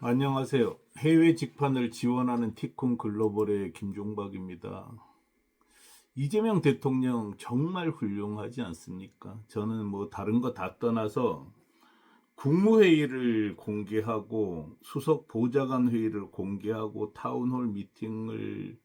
안녕하세요. 해외 직판을 지원하는 티콘 글로벌의 김종박입니다. 이재명 대통령 정말 훌륭하지 않습니까? 저는 뭐 다른 거 다 떠나서 국무회의를 공개하고 수석 보좌관 회의를 공개하고 타운홀 미팅을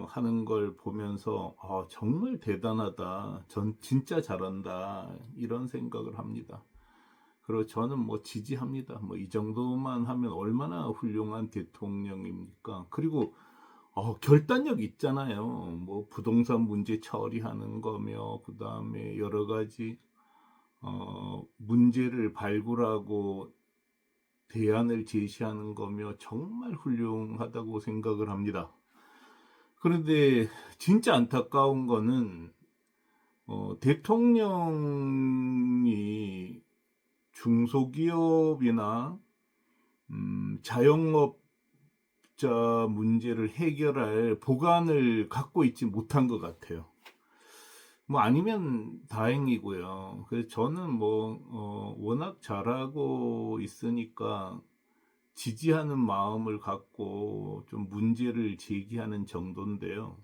하는 걸 보면서 정말 대단하다. 전 진짜 잘한다. 이런 생각을 합니다. 그리고 저는 뭐 지지합니다. 뭐 이 정도만 하면 얼마나 훌륭한 대통령입니까? 그리고 결단력 있잖아요. 뭐 부동산 문제 처리하는 거며 그다음에 여러 가지 문제를 발굴하고 대안을 제시하는 거며 정말 훌륭하다고 생각을 합니다. 그런데 진짜 안타까운 거는 대통령이 중소기업이나 자영업자 문제를 해결할 보관을 갖고 있지 못한 것 같아요. 뭐 아니면 다행이고요. 그래서 저는 뭐 워낙 잘하고 있으니까 지지하는 마음을 갖고 좀 문제를 제기하는 정도인데요.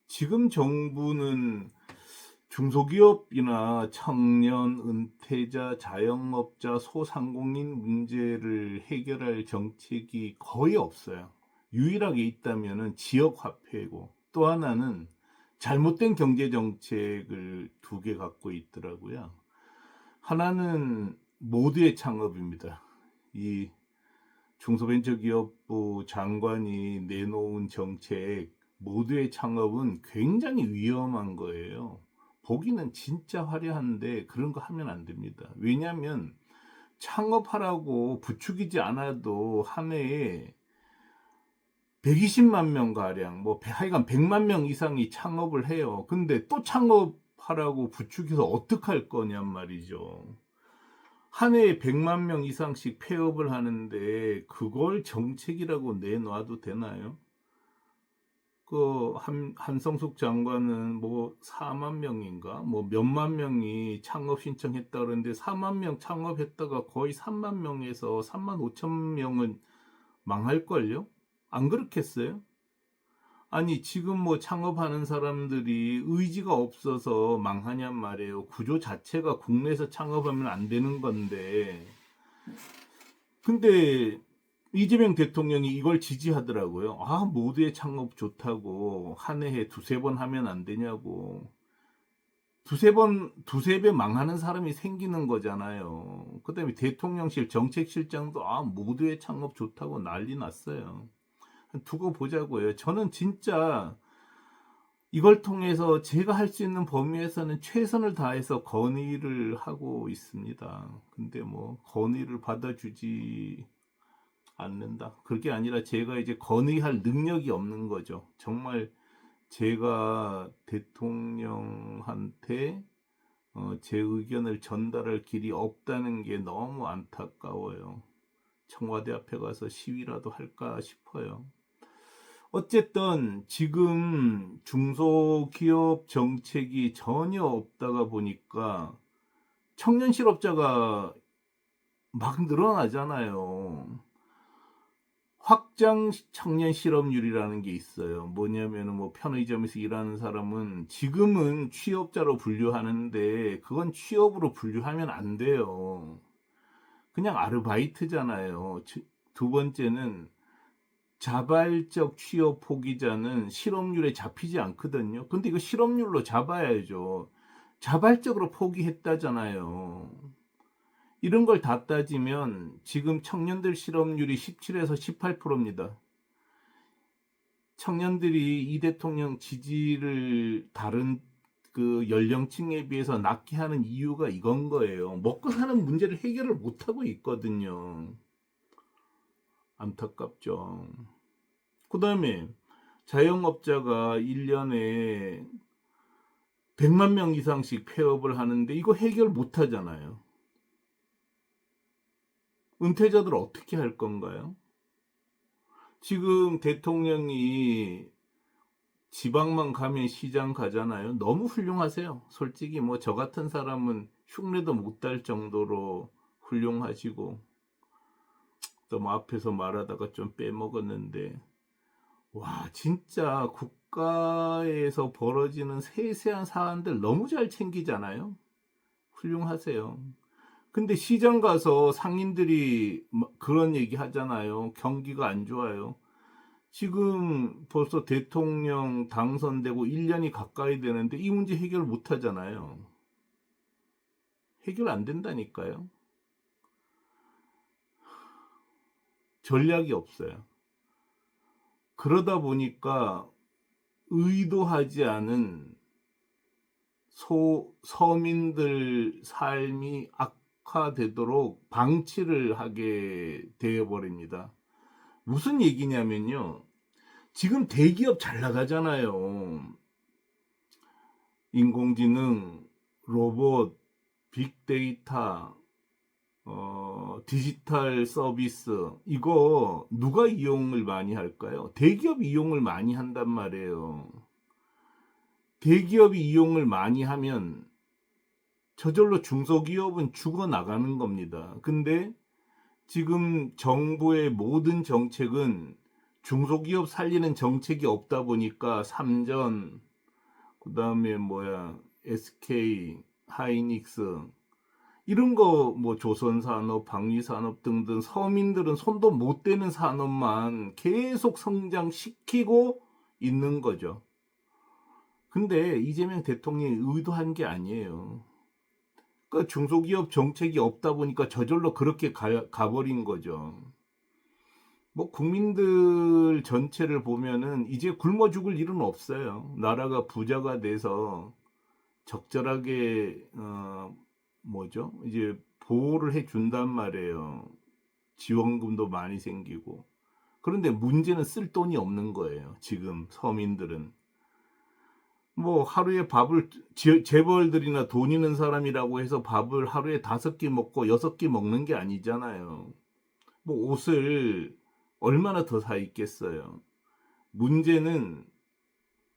지금 정부는 중소기업이나 청년, 은퇴자, 자영업자, 소상공인 문제를 해결할 정책이 거의 없어요. 유일하게 있다면 지역화폐고 또 하나는 잘못된 경제정책을 두 개 갖고 있더라고요. 하나는 모두의 창업입니다. 이 중소벤처기업부 장관이 내놓은 정책 모두의 창업은 굉장히 위험한 거예요. 보기는 진짜 화려한데 그런 거 하면 안 됩니다. 왜냐하면 창업하라고 부추기지 않아도 한 해에 120만 명 가량, 뭐 하여간 100만 명 이상이 창업을 해요. 근데 또 창업하라고 부추겨서 어떡할 거냔 말이죠. 한 해에 100만 명 이상씩 폐업을 하는데 그걸 정책이라고 내놔도 되나요? 한성숙 장관은 뭐 4만 명인가 뭐 몇만 명이 창업 신청했다 그러는데 4만 명 창업했다가 거의 3만 명에서 3만 5천 명은 망할걸요? 안 그렇겠어요? 아니 지금 뭐 창업하는 사람들이 의지가 없어서 망하냔 말이에요. 구조 자체가 국내에서 창업하면 안 되는 건데 근데 이재명 대통령이 이걸 지지하더라고요. 모두의 창업 좋다고 한 해에 두세 번 하면 안 되냐고. 두세 번, 두세 배 망하는 사람이 생기는 거잖아요. 그 다음에 대통령실 정책실장도 모두의 창업 좋다고 난리 났어요. 두고 보자고요. 저는 진짜 이걸 통해서 제가 할 수 있는 범위에서는 최선을 다해서 건의를 하고 있습니다. 근데 뭐 건의를 받아주지 않는다. 그게 아니라 제가 이제 건의할 능력이 없는 거죠. 정말 제가 대통령한테 제 의견을 전달할 길이 없다는 게 너무 안타까워요. 청와대 앞에 가서 시위라도 할까 싶어요. 어쨌든 지금 중소기업 정책이 전혀 없다가 보니까 청년 실업자가 막 늘어나잖아요. 확장 청년 실업률이라는 게 있어요. 뭐냐면은 뭐 편의점에서 일하는 사람은 지금은 취업자로 분류하는데 그건 취업으로 분류하면 안 돼요. 그냥 아르바이트잖아요. 두 번째는 자발적 취업 포기자는 실업률에 잡히지 않거든요. 근데 이거 실업률로 잡아야죠. 자발적으로 포기했다잖아요. 이런 걸 다 따지면 지금 청년들 실업률이 17에서 18%입니다. 청년들이 이 대통령 지지를 다른 그 연령층에 비해서 낮게 하는 이유가 이건 거예요. 먹고 사는 문제를 해결을 못하고 있거든요. 안타깝죠. 그 다음에 자영업자가 1년에 100만 명 이상씩 폐업을 하는데 이거 해결 못 하잖아요. 은퇴자들 어떻게 할 건가요? 지금 대통령이 지방만 가면 시장 가잖아요. 너무 훌륭하세요. 솔직히 뭐 저 같은 사람은 흉내도 못 달 정도로 훌륭하시고 너무 앞에서 말하다가 좀 빼먹었는데, 와, 진짜 국가에서 벌어지는 세세한 사안들 너무 잘 챙기잖아요. 훌륭하세요. 근데 시장 가서 상인들이 그런 얘기 하잖아요. 경기가 안 좋아요. 지금 벌써 대통령 당선되고 1년이 가까이 되는데 이 문제 해결 못 하잖아요. 해결 안 된다니까요. 전략이 없어요. 그러다 보니까 의도하지 않은 서민들 삶이 악화되도록 방치를 하게 되어버립니다. 무슨 얘기냐면요. 지금 대기업 잘 나가잖아요. 인공지능, 로봇, 빅데이터, 디지털 서비스, 이거 누가 이용을 많이 할까요? 대기업이 이용을 많이 한단 말이에요. 대기업이 이용을 많이 하면 저절로 중소기업은 죽어나가는 겁니다. 근데 지금 정부의 모든 정책은 중소기업 살리는 정책이 없다 보니까 삼전, 그 다음에 SK, 하이닉스, 이런 거 조선산업, 방위산업 등등 서민들은 손도 못 대는 산업만 계속 성장시키고 있는 거죠. 근데 이재명 대통령이 의도한 게 아니에요. 그러니까 중소기업 정책이 없다 보니까 저절로 그렇게 가버린 거죠. 국민들 전체를 보면은 이제 굶어 죽을 일은 없어요. 나라가 부자가 돼서 적절하게 이제 보호를 해준단 말이에요. 지원금도 많이 생기고. 그런데 문제는 쓸 돈이 없는 거예요. 지금 서민들은. 하루에 밥을, 재벌들이나 돈 있는 사람이라고 해서 밥을 하루에 5끼 먹고 6끼 먹는 게 아니잖아요. 옷을 얼마나 더 사 입겠어요. 문제는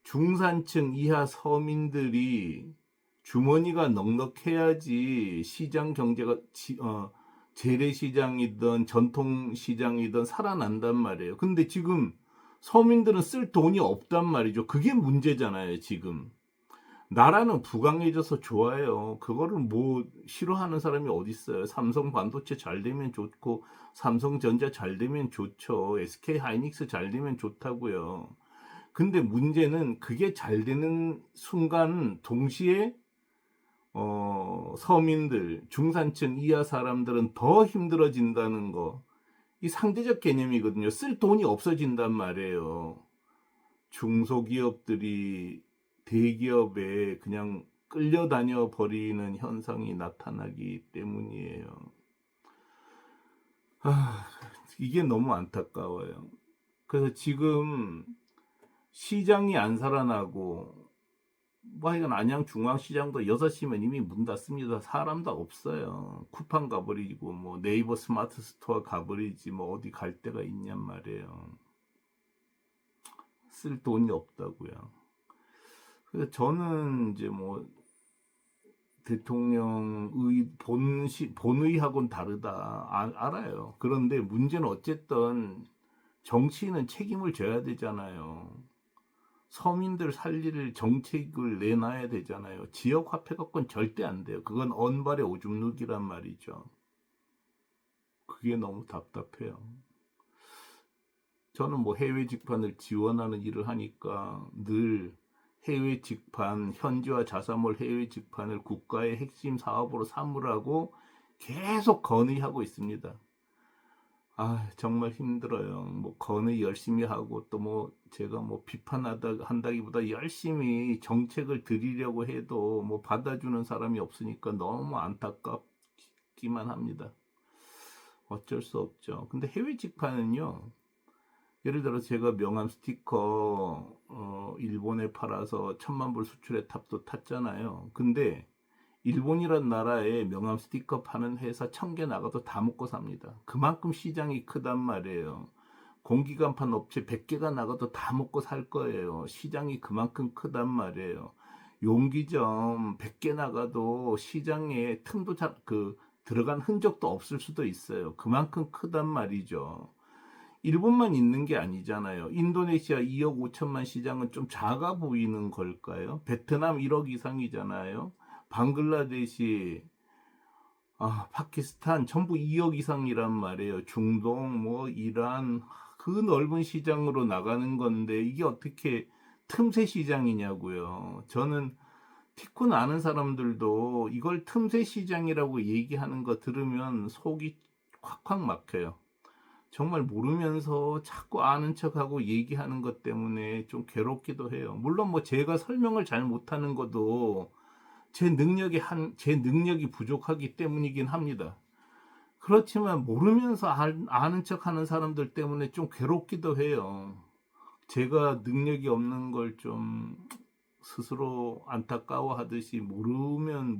중산층 이하 서민들이 주머니가 넉넉해야지 시장 경제가 재래시장이든 전통시장이든 살아난단 말이에요. 근데 지금 서민들은 쓸 돈이 없단 말이죠. 그게 문제잖아요, 지금. 나라는 부강해져서 좋아요. 그거를 싫어하는 사람이 어디 있어요. 삼성 반도체 잘 되면 좋고, 삼성전자 잘 되면 좋죠. SK 하이닉스 잘 되면 좋다고요. 근데 문제는 그게 잘 되는 순간 동시에 서민들, 중산층 이하 사람들은 더 힘들어진다는 거. 이 상대적 개념이거든요. 쓸 돈이 없어진단 말이에요. 중소기업들이 대기업에 그냥 끌려다녀 버리는 현상이 나타나기 때문이에요. 이게 너무 안타까워요. 그래서 지금 시장이 안 살아나고 하여간 안양중앙시장도 6시면 이미 문 닫습니다. 사람도 없어요. 쿠팡 가버리고 네이버 스마트 스토어 가버리지 어디 갈 데가 있냔 말이에요. 쓸 돈이 없다고요. 그래서 저는 이제 대통령의 본의하고는 다르다. 알아요. 그런데 문제는 어쨌든 정치인은 책임을 져야 되잖아요. 서민들 살릴 정책을 내놔야 되잖아요. 지역 화폐 갖고는 절대 안 돼요. 그건 언발의 오줌 누기란 말이죠. 그게 너무 답답해요. 저는 해외 직판을 지원하는 일을 하니까 늘 해외 직판, 현지화 자사몰 해외 직판을 국가의 핵심 사업으로 삼으라고 계속 건의하고 있습니다. 정말 힘들어요. 건의 열심히 하고 또 제가 한다기보다 열심히 정책을 드리려고 해도 받아주는 사람이 없으니까 너무 안타깝기만 합니다. 어쩔 수 없죠. 근데 해외 직판은요, 예를 들어 제가 명함 스티커 일본에 팔아서 1,000만 불 수출의 탑도 탔잖아요. 근데 일본이란 나라에 명함 스티커 파는 회사 1,000개 나가도 다 먹고 삽니다. 그만큼 시장이 크단 말이에요. 공기간판 업체 100개가 나가도 다 먹고 살 거예요. 시장이 그만큼 크단 말이에요. 용기점 100개 나가도 시장에 들어간 흔적도 없을 수도 있어요. 그만큼 크단 말이죠. 일본만 있는 게 아니잖아요. 인도네시아 2억 5천만 시장은 좀 작아 보이는 걸까요? 베트남 1억 이상이잖아요. 방글라데시, 파키스탄 전부 2억 이상이란 말이에요. 중동, 뭐 이란 그 넓은 시장으로 나가는 건데 이게 어떻게 틈새 시장이냐고요. 저는 티쿤 아는 사람들도 이걸 틈새 시장이라고 얘기하는 거 들으면 속이 콱콱 막혀요. 정말 모르면서 자꾸 아는 척하고 얘기하는 것 때문에 좀 괴롭기도 해요. 물론 뭐 제가 설명을 잘 못하는 것도 제 능력이 부족하기 때문이긴 합니다. 그렇지만 모르면서 아는 척하는 사람들 때문에 좀 괴롭기도 해요. 제가 능력이 없는 걸 좀 스스로 안타까워하듯이 모르는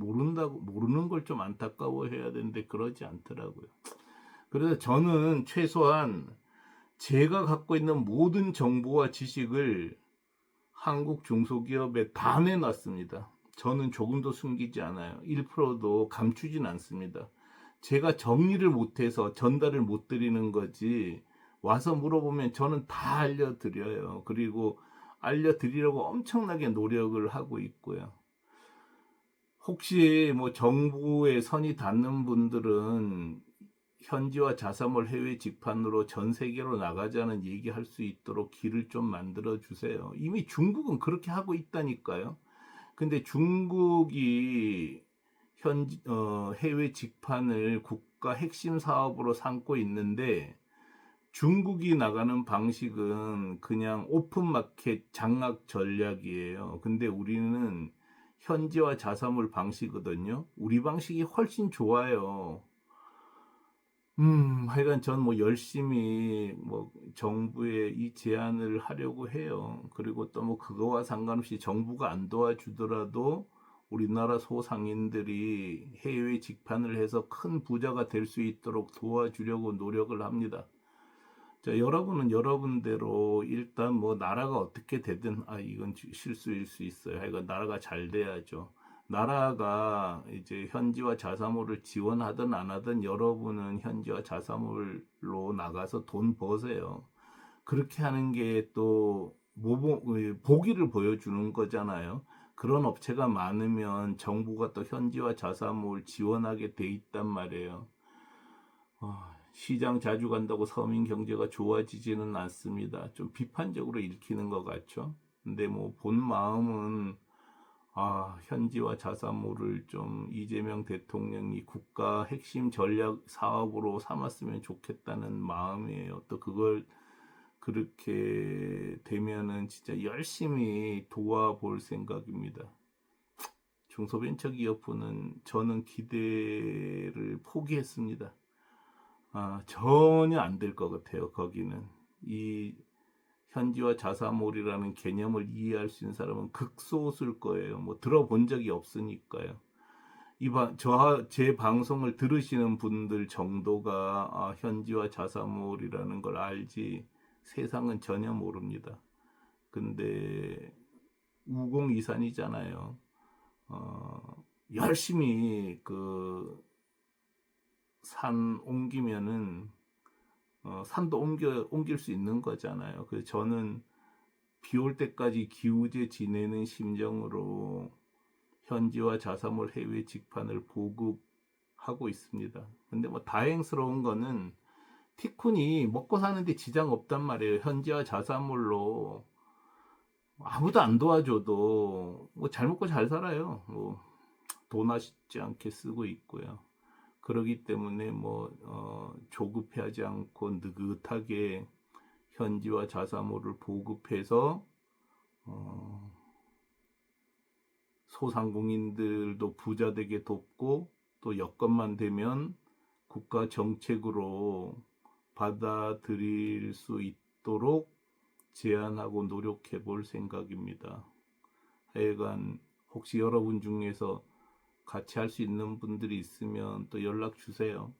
걸 좀 안타까워해야 되는데 그러지 않더라고요. 그래서 저는 최소한 제가 갖고 있는 모든 정보와 지식을 한국 중소기업에 다 내놨습니다. 저는 조금도 숨기지 않아요. 1%도 감추진 않습니다. 제가 정리를 못해서 전달을 못 드리는 거지, 와서 물어보면 저는 다 알려드려요. 그리고 알려드리려고 엄청나게 노력을 하고 있고요. 혹시 뭐 정부에 선이 닿는 분들은 현지화 자사몰 해외 직판으로 전 세계로 나가자는 얘기할 수 있도록 길을 좀 만들어 주세요. 이미 중국은 그렇게 하고 있다니까요. 근데 중국이 해외 직판을 국가 핵심 사업으로 삼고 있는데 중국이 나가는 방식은 그냥 오픈마켓 장악 전략이에요. 근데 우리는 현지화 자사몰 방식이거든요. 우리 방식이 훨씬 좋아요. 하여간 전 뭐 열심히 뭐 정부에 이 제안을 하려고 해요. 그리고 또 뭐 그거와 상관없이 정부가 안 도와주더라도 우리나라 소상인들이 해외 직판을 해서 큰 부자가 될 수 있도록 도와주려고 노력을 합니다. 자, 여러분은 여러분대로 일단 뭐 나라가 어떻게 되든 이건 실수일 수 있어요. 하여간 나라가 잘 돼야죠. 나라가 이제 현지화 자사몰을 지원하든 안 하든 여러분은 현지화 자사몰로 나가서 돈 버세요. 그렇게 하는 게 또 보기를 보여주는 거잖아요. 그런 업체가 많으면 정부가 또 현지화 자사몰 지원하게 돼 있단 말이에요. 시장 자주 간다고 서민 경제가 좋아지지는 않습니다. 좀 비판적으로 읽히는 것 같죠. 근데 뭐 본 마음은 현지화 자사몰을 좀 이재명 대통령이 국가 핵심 전략 사업으로 삼았으면 좋겠다는 마음이에요. 또 그걸 그렇게 되면은 진짜 열심히 도와볼 생각입니다. 중소벤처기업부는 저는 기대를 포기했습니다. 전혀 안 될 것 같아요. 거기는 이 현지화 자사몰이라는 개념을 이해할 수 있는 사람은 극소수일 거예요. 뭐 들어본 적이 없으니까요. 제 방송을 들으시는 분들 정도가 현지화 자사몰이라는 걸 알지 세상은 전혀 모릅니다. 근데 우공이산이잖아요. 열심히 그 산 옮기면은 산도 옮길 수 있는 거잖아요. 그래서 저는 비 올 때까지 기우제 지내는 심정으로 현지화 자사몰 해외 직판을 보급하고 있습니다. 근데 뭐 다행스러운 거는 티쿤이 먹고 사는데 지장 없단 말이에요. 현지화 자사몰로 아무도 안 도와줘도 뭐 잘 먹고 잘 살아요. 뭐 돈 아쉽지 않게 쓰고 있고요. 그러기 때문에 조급해하지 않고 느긋하게 현지화 자사몰을 보급해서 소상공인들도 부자 되게 돕고 또 여건만 되면 국가 정책으로 받아들일 수 있도록 제안하고 노력해 볼 생각입니다. 하여간 혹시 여러분 중에서 같이 할 수 있는 분들이 있으면 또 연락 주세요.